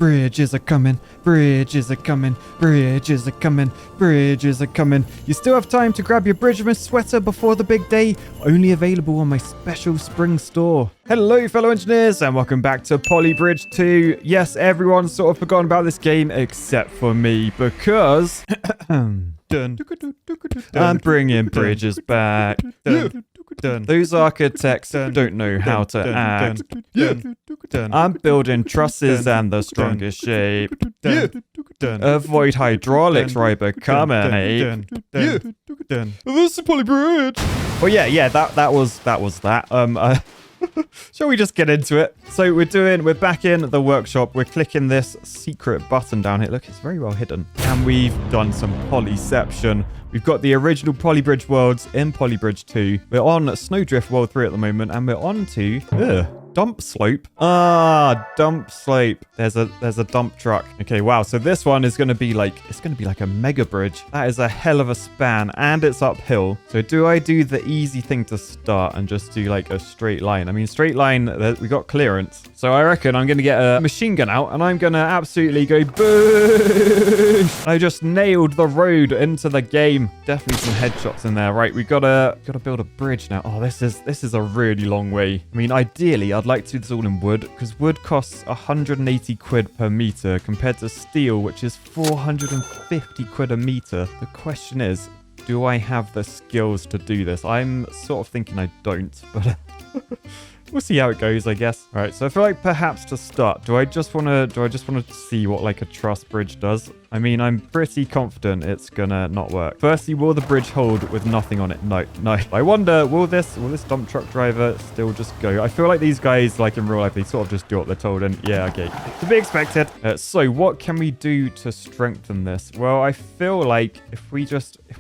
Bridges are coming. Bridges are coming. Bridges are coming. Bridges are coming. You still have time to grab your Bridgeman sweater before the big day. Only available on my special spring store. Hello, fellow engineers, and welcome back to Polybridge 2. Yes, everyone's sort of forgotten about this game except for me because I'm bringing bridges back. Those architects don't know how to act. I'm building trusses and the strongest shape. Avoid hydraulics right become an ape. This is Polybridge. Oh yeah, that was that. Shall we just get into it? So we're back in the workshop. We're clicking this secret button down here. Look, it's very well hidden. And we've done some Polyception. We've got the original Polybridge worlds in Polybridge 2. We're on Snowdrift World 3 at the moment, and we're on to Dump Slope. Dump Slope. There's a dump truck. Okay, wow. So this one is going to be like, it's going to be like a mega bridge. That is a hell of a span, and it's uphill. So do I do the easy thing to start and just do like a straight line? I mean, straight line, we got clearance. So I reckon I'm going to get a machine gun out, and I'm going to absolutely go boom. I just nailed the road into the game. Definitely some headshots in there. Right, we gotta build a bridge now. Oh, this is a really long way. I mean, ideally, I'd like to do this all in wood, because wood costs 180 quid per meter compared to steel, which is 450 quid a meter. The question is, do I have the skills to do this? I'm sort of thinking I don't, but we'll see how it goes, I guess. All right, so I feel like perhaps to start, do I just want to see what like a truss bridge does? I mean, I'm pretty confident it's gonna not work. Firstly, will the bridge hold with nothing on it? No. I wonder, will this dump truck driver still just go? I feel like these guys, like in real life, they sort of just do what they're told, and yeah, okay. To be expected. So what can we do to strengthen this? Well, I feel like if we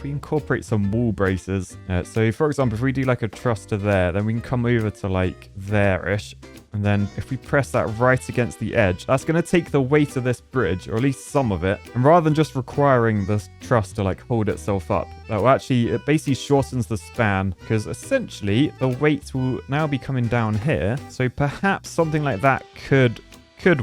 incorporate some wall braces. So for example, if we do like a truss to there, then we can come over to like there-ish. And then if we press that right against the edge, that's going to take the weight of this bridge, or at least some of it. And rather than just requiring this truss to like hold itself up, that will actually, it basically shortens the span, because essentially the weight will now be coming down here. So perhaps something like that could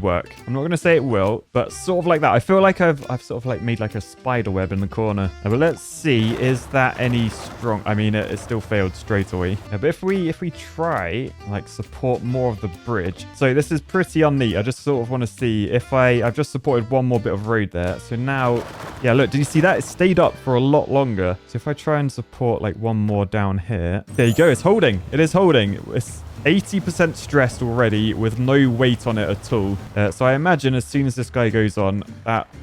work. I'm not going to say it will, but sort of like that. I feel like I've sort of like made like a spider web in the corner. But let's see, is that any strong? I mean, it still failed straight away. But if we try like support more of the bridge. So this is pretty unneat. I just sort of want to see if I've just supported one more bit of road there. So now, yeah, look, did you see that? It stayed up for a lot longer. So if I try and support like one more down here, there you go. It's holding. It is holding. It's 80% stressed already with no weight on it at all. So I imagine as soon as this guy goes on,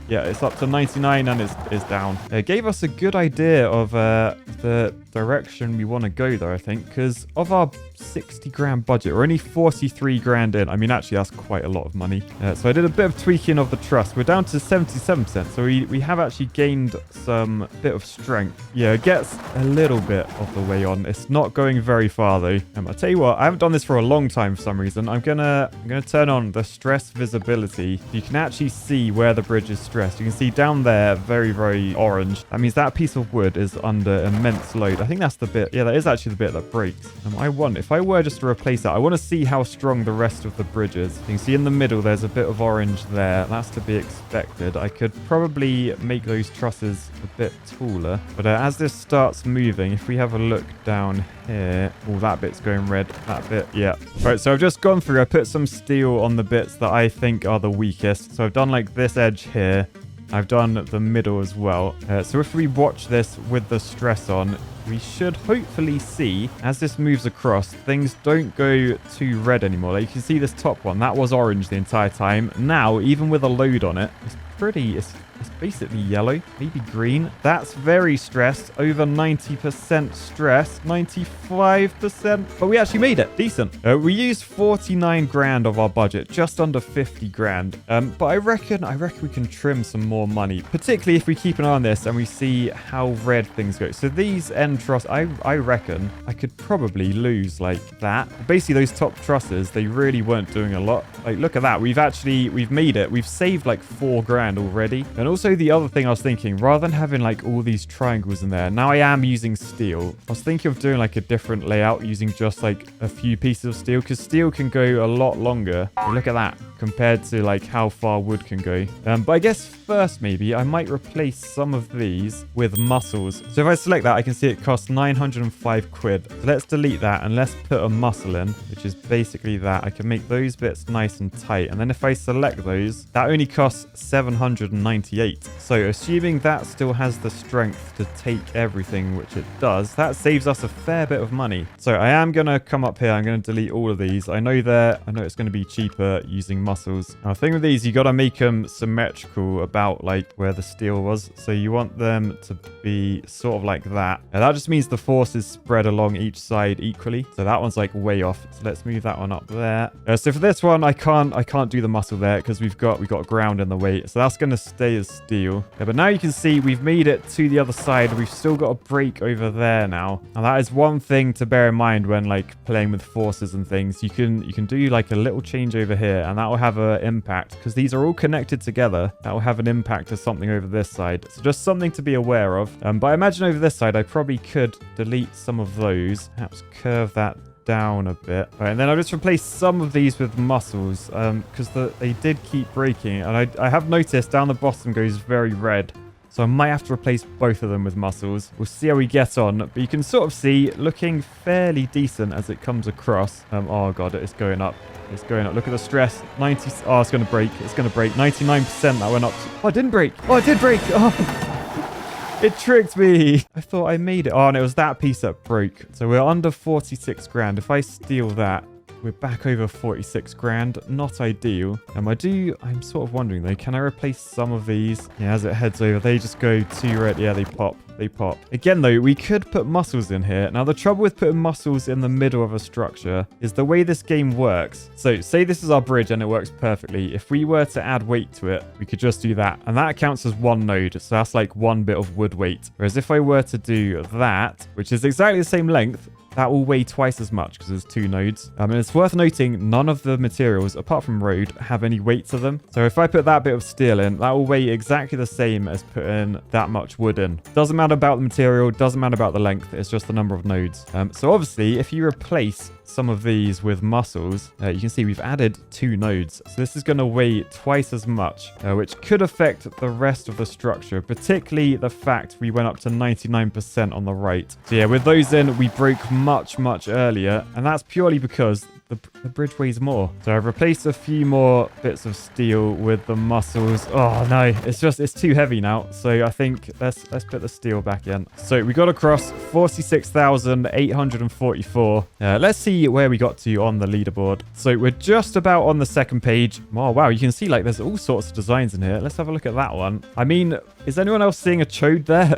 yeah, it's up to 99 and it's down. It gave us a good idea of the direction we want to go there, I think, because of our 60 grand budget, we're only 43 grand in. I mean, actually, that's quite a lot of money. So I did a bit of tweaking of the truss. We're down to 77%. So we have actually gained some bit of strength. Yeah, it gets a little bit of the way on. It's not going very far though. I'll tell you what, I haven't done this for a long time for some reason. I'm gonna turn on the stress visibility. You can actually see where the bridge is stressed. You can see down there, very, very orange. That means that piece of wood is under immense load. I think that's the bit. Yeah, that is actually the bit that breaks. I wonder if I were just to replace that, I want to see how strong the rest of the bridge is. You can see in the middle, there's a bit of orange there. That's to be expected. I could probably make those trusses a bit taller. But as this starts moving, if we have a look down here, oh, that bit's going red. That bit, yeah. Right, so I've just gone through. I put some steel on the bits that I think are the weakest. So I've done like this edge here. I've done the middle as well. So if we watch this with the stress on, we should hopefully see, as this moves across, things don't go too red anymore. Like you can see this top one, that was orange the entire time. Now, even with a load on it, it's basically yellow, maybe green. That's very stressed, over 90% stress, 95%. But we actually made it, decent. We used 49 grand of our budget, just under 50 grand. But I reckon we can trim some more money, particularly if we keep an eye on this and we see how red things go. So these end truss, I reckon I could probably lose like that. Basically, those top trusses, they really weren't doing a lot. Like, look at that. We've made it. We've saved like 4 grand already. And also the other thing I was thinking, rather than having like all these triangles in there, now I am using steel. I was thinking of doing like a different layout using just like a few pieces of steel, because steel can go a lot longer. Look at that compared to like how far wood can go. But I guess first maybe I might replace some of these with muscles. So if I select that, I can see it costs 905 quid. So let's delete that and let's put a muscle in, which is basically that. I can make those bits nice and tight. And then if I select those, that only costs 798. So assuming that still has the strength to take everything, which it does, that saves us a fair bit of money. So I am going to come up here. I'm going to delete all of these. I know it's going to be cheaper using muscles. Now, the thing with these, you got to make them symmetrical about like where the steel was. So you want them to be sort of like that. And that just means the force is spread along each side equally. So that one's like way off. So let's move that one up there. So for this one, I can't do the muscle there because we've got ground in the way. So that's going to stay as steel. Yeah, but now you can see we've made it to the other side. We've still got a break over there now. And that is one thing to bear in mind when like playing with forces and things. You can do like a little change over here and that will have an impact because these are all connected together. That will have an impact to something over this side. So just something to be aware of. But I imagine over this side, I probably could delete some of those. Perhaps curve that down a bit. All right, and then I'll just replace some of these with muscles because they did keep breaking. And I have noticed down the bottom goes very red. So I might have to replace both of them with muscles. We'll see how we get on. But you can sort of see looking fairly decent as it comes across. Oh, God, it's going up. It's going up. Look at the stress. 90. Oh, it's going to break. It's going to break. 99% that went up. Oh, it didn't break. Oh, it did break. Oh. It tricked me. I thought I made it. Oh, and it was that piece that broke. So we're under 46 grand. If I steal that, we're back over 46 grand. Not ideal. I'm sort of wondering though, can I replace some of these? Yeah, as it heads over, they just go too red. Yeah, they pop. They pop. Again though, we could put muscles in here. Now the trouble with putting muscles in the middle of a structure is the way this game works. So say this is our bridge and it works perfectly. If we were to add weight to it, we could just do that. And that counts as one node. So that's like one bit of wood weight. Whereas if I were to do that, which is exactly the same length, that will weigh twice as much because there's two nodes. And it's worth noting none of the materials, apart from road, have any weight to them. So if I put that bit of steel in, that will weigh exactly the same as putting that much wood in. Doesn't matter about the material, doesn't matter about the length, it's just the number of nodes. So obviously, if you replace some of these with muscles, you can see we've added 2 nodes. So this is going to weigh twice as much, which could affect the rest of the structure, particularly the fact we went up to 99% on the right. So yeah, with those in, we broke much, much earlier, and that's purely because the bridge weighs more. So I've replaced a few more bits of steel with the muscles. Oh no, it's too heavy now. So I think let's put the steel back in. So we got across 46,844. Let's see where we got to on the leaderboard. So we're just about on the second page. Oh wow, you can see like there's all sorts of designs in here. Let's have a look at that one. I mean, is anyone else seeing a chode there?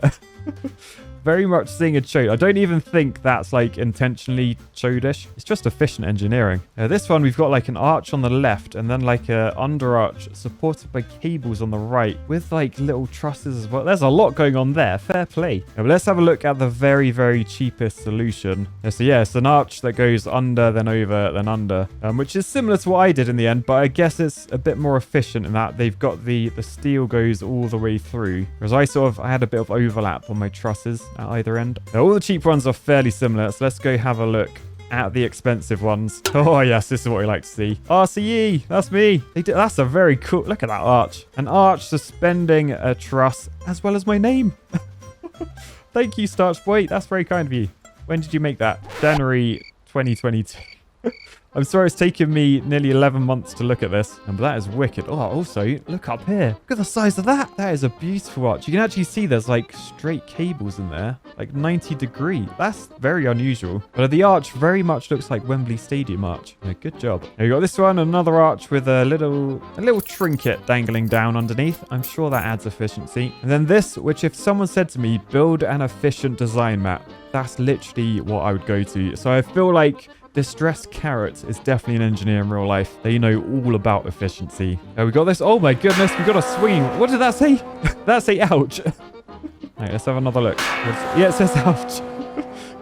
Very much seeing a chode. I don't even think that's like intentionally chodish. It's just efficient engineering. This one, we've got like an arch on the left and then like a under arch supported by cables on the right with like little trusses as well. There's a lot going on there. Fair play. But let's have a look at the very, very cheapest solution. So yeah, it's an arch that goes under, then over, then under, which is similar to what I did in the end, but I guess it's a bit more efficient in that they've got the steel goes all the way through. Whereas I had a bit of overlap on my trusses at either end. Now, all the cheap ones are fairly similar, so let's go have a look at the expensive ones. Oh yes, this is what we like to see. RCE, that's me. That's a very cool, look at that arch. An arch suspending a truss as well as my name. Thank you, Starch Boy. That's very kind of you. When did you make that? January 2022. I'm sorry it's taken me nearly 11 months to look at this, but that is wicked. Oh, also, look up here. Look at the size of that. That is a beautiful arch. You can actually see there's like straight cables in there, like 90 degree. That's very unusual. But the arch very much looks like Wembley Stadium arch. Yeah, good job. Now you got this one, another arch with a little trinket dangling down underneath. I'm sure that adds efficiency. And then this, which if someone said to me, build an efficient design map, that's literally what I would go to. So I feel like Distressed Carrot is definitely an engineer in real life. They know all about efficiency. We got this. Oh my goodness, we got a swing. What did that say? That say ouch. Right, let's have another look. Yeah, it says ouch.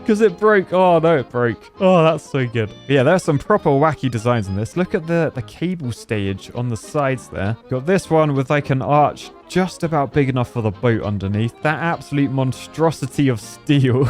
because it broke. Oh, no, it broke. Oh, that's so good. Yeah, there's some proper wacky designs in this. Look at the cable stage on the sides there. Got this one with like an arch just about big enough for the boat underneath. That absolute monstrosity of steel.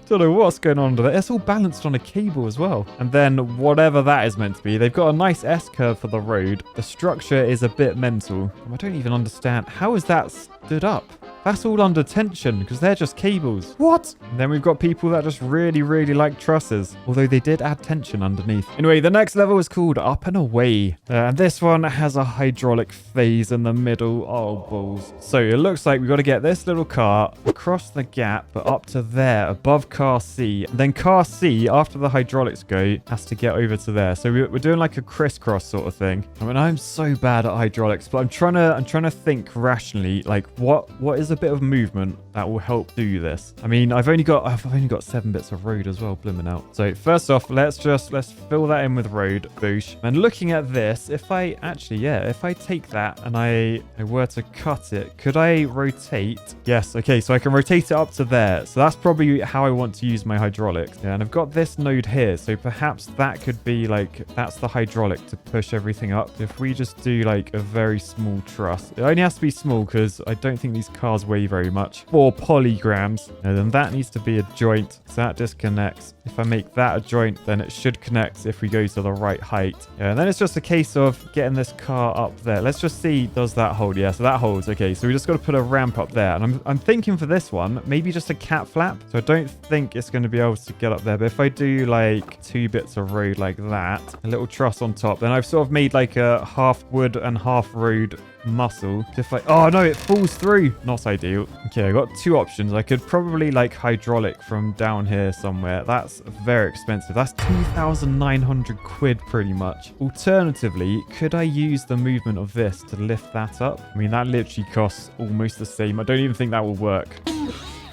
Don't know what's going on under there. It's all balanced on a cable as well. And then whatever that is meant to be, they've got a nice S-curve for the road. The structure is a bit mental. I don't even understand. How is that stood up? That's all under tension because they're just cables. What? And then we've got people that just really, really like trusses. Although they did add tension underneath. Anyway, the next level is called Up and Away. And this one has a hydraulic phase in the middle. Oh, balls. So it looks like we've got to get this little car across the gap, but up to there, above car C. And then car C, after the hydraulics go, has to get over to there. So we're doing like a crisscross sort of thing. I mean, I'm so bad at hydraulics, but I'm trying to think rationally, like what is a bit of movement that will help do this. I mean, I've only got 7 bits of road as well, blooming out. So first off, let's fill that in with road. Boosh. And looking at this, if I take that and I were to cut it, could I rotate? Yes. Okay, so I can rotate it up to there. So that's probably how I want to use my hydraulics. Yeah, and I've got this node here, so perhaps that could be like, that's the hydraulic to push everything up. If we just do like a very small truss, it only has to be small because I don't think these cars weigh very much. 4 polygrams. And then that needs to be a joint. So that disconnects. If I make that a joint, then it should connect if we go to the right height. Yeah, and then it's just a case of getting this car up there. Let's just see, does that hold? Yeah, so that holds. Okay, so we just got to put a ramp up there. And I'm thinking for this one, maybe just a cat flap. So I don't think it's going to be able to get up there. But if I do like 2 bits of road like that, a little truss on top, then I've sort of made like a half wood and half road muscle. If I, oh no, it falls through. Not ideal. Okay, I got 2 options. I could probably like hydraulic from down here somewhere. That's very expensive. That's 2,900 quid pretty much. Alternatively, could I use the movement of this to lift that up? I mean, that literally costs almost the same. I don't even think that will work.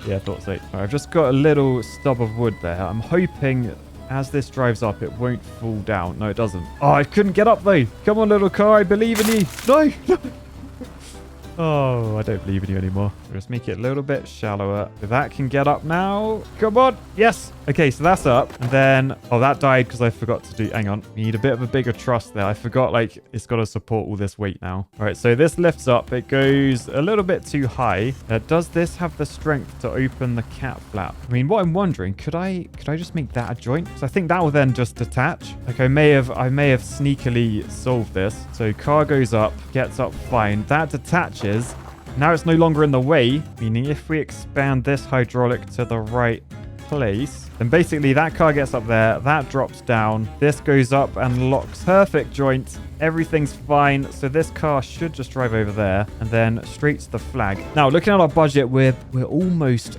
Yeah, I thought so. Right, I've just got a little stub of wood there. I'm hoping as this drives up, it won't fall down. No, it doesn't. Oh, I couldn't get up though. Come on, little car. I believe in you. No. Oh, I don't believe in you anymore. Just make it a little bit shallower. So that can get up now. Come on. Yes. Okay, so that's up. And then, oh, that died because I forgot to do, hang on. We need a bit of a bigger truss there. I forgot, like, it's got to support all this weight now. All right, so this lifts up. It goes a little bit too high. Does this have the strength to open the cat flap? I mean, what I'm wondering, could I just make that a joint? So I think that will then just detach. Like, I may have sneakily solved this. So car goes up, gets up fine. That detaches. Now it's no longer in the way, meaning if we expand this hydraulic to the right place, then basically that car gets up there, that drops down, this goes up and locks. Perfect joint. Everything's fine. So this car should just drive over there and then straight to the flag. Now, looking at our budget, we're almost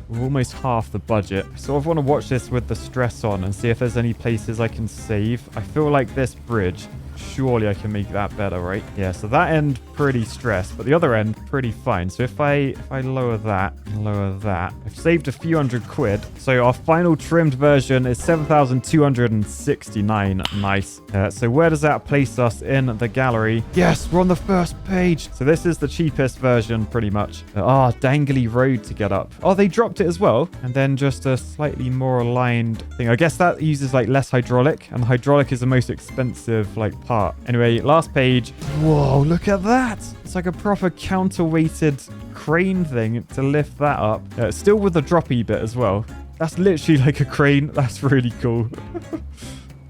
half the budget. I sort of want to watch this with the stress on and see if there's any places I can save. I feel like this bridge, surely I can make that better, right? Yeah, so that end pretty stressed, but the other end pretty fine. So if I lower that and lower that, I've saved a few hundred quid. So our final trimmed version is 7,269. Nice. So where does that place us in the gallery? Yes, we're on the first page. So this is the cheapest version pretty much. Dangly road to get up. Oh, they dropped it as well. And then just a slightly more aligned thing. I guess that uses like less hydraulic, and the hydraulic is the most expensive like part. Anyway, last page. Whoa, look at that. It's like a proper counterweighted crane thing to lift that up. Still with the droppy bit as well. That's literally like a crane. That's really cool.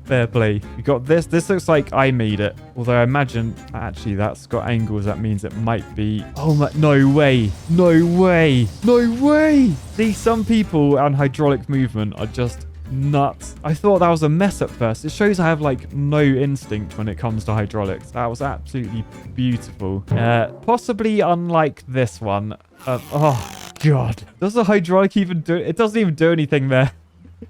Fair play. We got this. This looks like I made it. Although I imagine actually that's got angles. That means it might be. Oh my, no way. No way. No way. See, some people on hydraulic movement are just nuts. I thought that was a mess at first. It shows I have like no instinct when it comes to hydraulics. That was absolutely beautiful. Possibly unlike this one. Oh god. Does the hydraulic even do it? It doesn't even do anything there.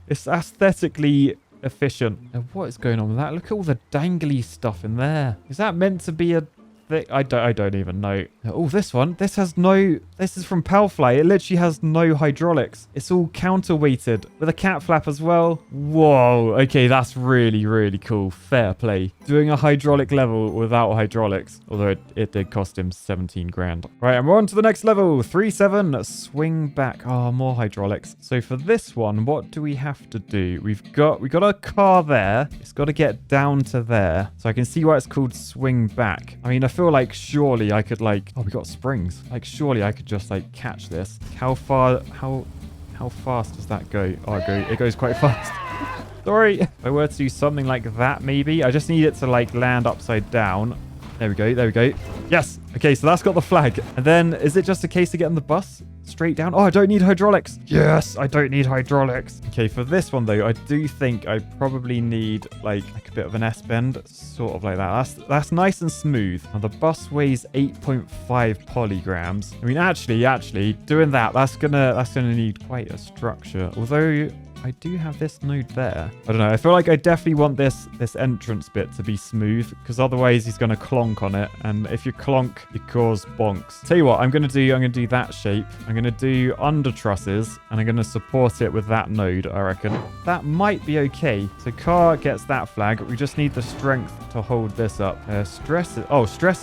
It's aesthetically efficient. What is going on with that? Look at all the dangly stuff in there. Is that meant to be a think I don't even know. Oh, this one. This is from Palfly. It literally has no hydraulics. It's all counterweighted with a cat flap as well. Whoa. Okay, that's really, really cool. Fair play. Doing a hydraulic level without hydraulics. Although it did cost him 17 grand. Right, and we're on to the next level. 3-7. Swing back. Oh, more hydraulics. So for this one, what do we have to do? We've got a car there. It's got to get down to there. So I can see why it's called swing back. I mean, I feel like surely I could like... Oh, we got springs. Like, surely I could just like catch this. How fast does that go? Oh, it goes quite fast. Sorry. If I were to do something like that, maybe. I just need it to like land upside down. There we go. There we go. Yes. Okay, so that's got the flag. And then is it just a case of getting the bus straight down? Oh, I don't need hydraulics. Yes, I don't need hydraulics. Okay, for this one, though, I do think I probably need like a bit of an S-bend. Sort of like that. That's nice and smooth. Now, the bus weighs 8.5 polygrams. I mean, actually, doing that's gonna need quite a structure. Although... I do have this node there. I don't know. I feel like I definitely want this entrance bit to be smooth because otherwise he's going to clonk on it. And if you clonk, you cause bonks. Tell you what, I'm going to do that shape. I'm going to do under trusses and I'm going to support it with that node, I reckon. That might be okay. So car gets that flag. We just need the strength to hold this up. Stress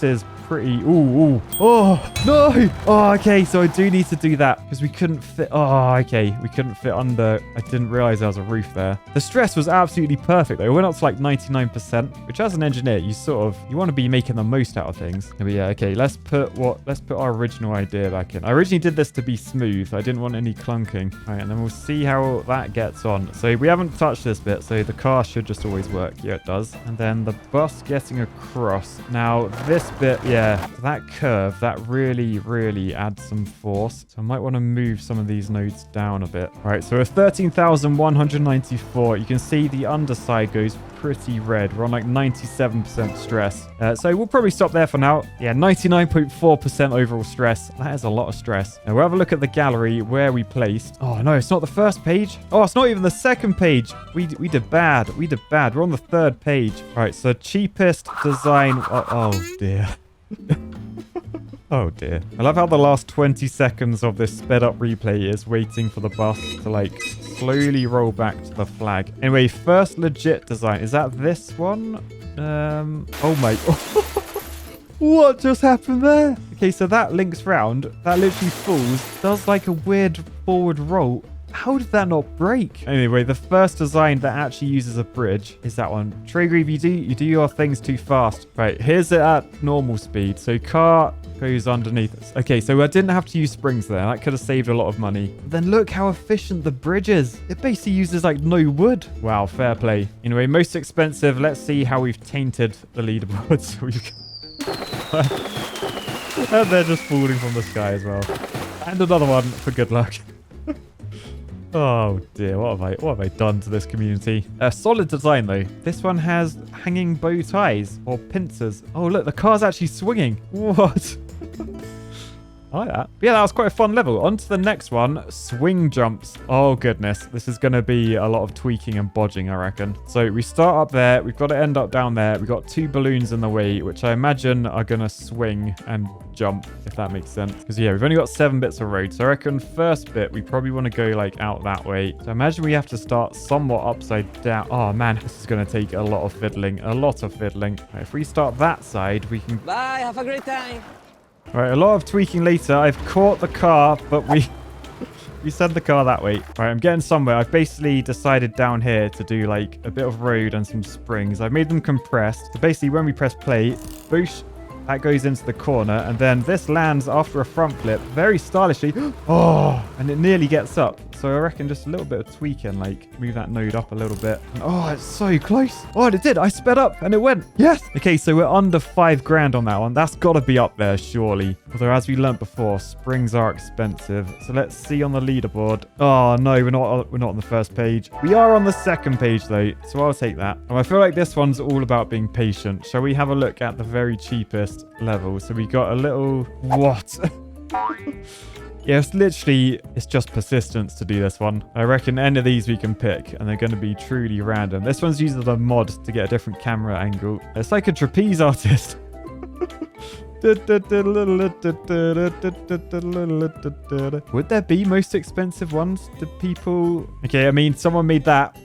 is pretty... Ooh. Oh, no. Oh, okay. So I do need to do that because we couldn't fit... Oh, okay. We couldn't fit under... I didn't realize there was a roof there. The stress was absolutely perfect though. It went up to like 99%, which as an engineer, you want to be making the most out of things. But yeah, okay, let's put our original idea back in. I originally did this to be smooth. I didn't want any clunking. All right, and then we'll see how that gets on. So we haven't touched this bit, so the car should just always work. Yeah, it does. And then the bus getting across. Now this bit, yeah, that curve, that really, really adds some force. So I might want to move some of these nodes down a bit. All right, so we're 13,194. You can see the underside goes pretty red. We're on like 97% stress. So we'll probably stop there for now. Yeah, 99.4% overall stress. That is a lot of stress. Now we'll have a look at the gallery where we placed. Oh no, it's not the first page. Oh, it's not even the second page. We did bad. We're on the third page. All right, so cheapest design. Oh dear. Oh dear. I love how the last 20 seconds of this sped up replay is waiting for the bus to like slowly roll back to the flag. Anyway, first legit design. Is that this one? Oh my... What just happened there? Okay, so that links round. That literally falls. Does like a weird forward roll. How did that not break? Anyway, the first design that actually uses a bridge is that one. Traegreave, you do your things too fast. Right, here's it at normal speed. So car goes underneath us. Okay, so I didn't have to use springs there. That could have saved a lot of money. But then look how efficient the bridge is. It basically uses like no wood. Wow, fair play. Anyway, most expensive. Let's see how we've tainted the leaderboards. And they're just falling from the sky as well. And another one for good luck. Oh dear, what have I done to this community? A solid design though. This one has hanging bow ties or pincers. Oh look, the car's actually swinging. What? I like that. But yeah, that was quite a fun level. On to the next one, swing jumps. Oh goodness, this is going to be a lot of tweaking and bodging, I reckon. So we start up there. We've got to end up down there. We've got two balloons in the way, which I imagine are going to swing and jump, if that makes sense. Because yeah, we've only got 7 bits of road. So I reckon first bit, we probably want to go like out that way. So imagine we have to start somewhat upside down. Oh man, this is going to take a lot of fiddling. Right, if we start that side, we can... Bye, have a great time. All right, a lot of tweaking later. I've caught the car, but we sent the car that way. All right, I'm getting somewhere. I've basically decided down here to do like a bit of road and some springs. I've made them compressed. So basically when we press play, boosh, that goes into the corner. And then this lands after a front flip very stylishly. Oh, and it nearly gets up. So I reckon just a little bit of tweaking, like move that node up a little bit. And, oh, it's so close. Oh, and it did. I sped up and it went. Yes. Okay, so we're under 5 grand on that one. That's got to be up there, surely. Although, as we learnt before, springs are expensive. So let's see on the leaderboard. Oh, no, we're not on the first page. We are on the second page, though. So I'll take that. And I feel like this one's all about being patient. Shall we have a look at the very cheapest level? So we got a little... What? Yeah, it's just persistence to do this one. I reckon any of these we can pick, and they're going to be truly random. This one's using a mod to get a different camera angle. It's like a trapeze artist. Would there be most expensive ones? Do people... Okay, I mean, someone made that.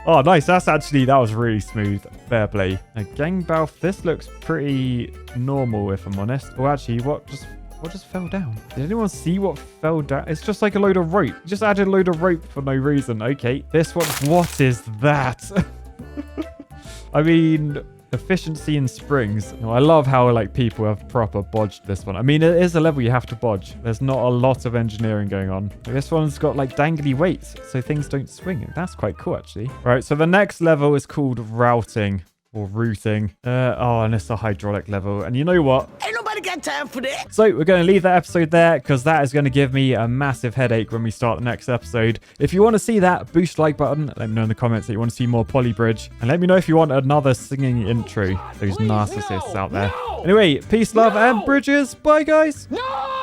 Oh, nice. That was really smooth. Fair play. Now, Gangbouth, this looks pretty normal, if I'm honest. Oh, actually, what just fell down? Did anyone see what fell down? It's just like a load of rope. Just added a load of rope for no reason. Okay, this one, what is that? I mean, efficiency in springs. No, I love how like people have proper bodged this one. I mean, it is a level you have to bodge. There's not a lot of engineering going on. This one's got like dangly weights, so things don't swing. That's quite cool, actually. All right, so the next level is called routing. Or routing. And it's a hydraulic level. And you know what? Ain't nobody got time for that. So we're going to leave that episode there because that is going to give me a massive headache when we start the next episode. If you want to see that, boost the like button. Let me know in the comments that you want to see more Poly Bridge. And let me know if you want another singing intro. Those narcissists out there. Anyway, peace, love, and bridges. Bye, guys. No!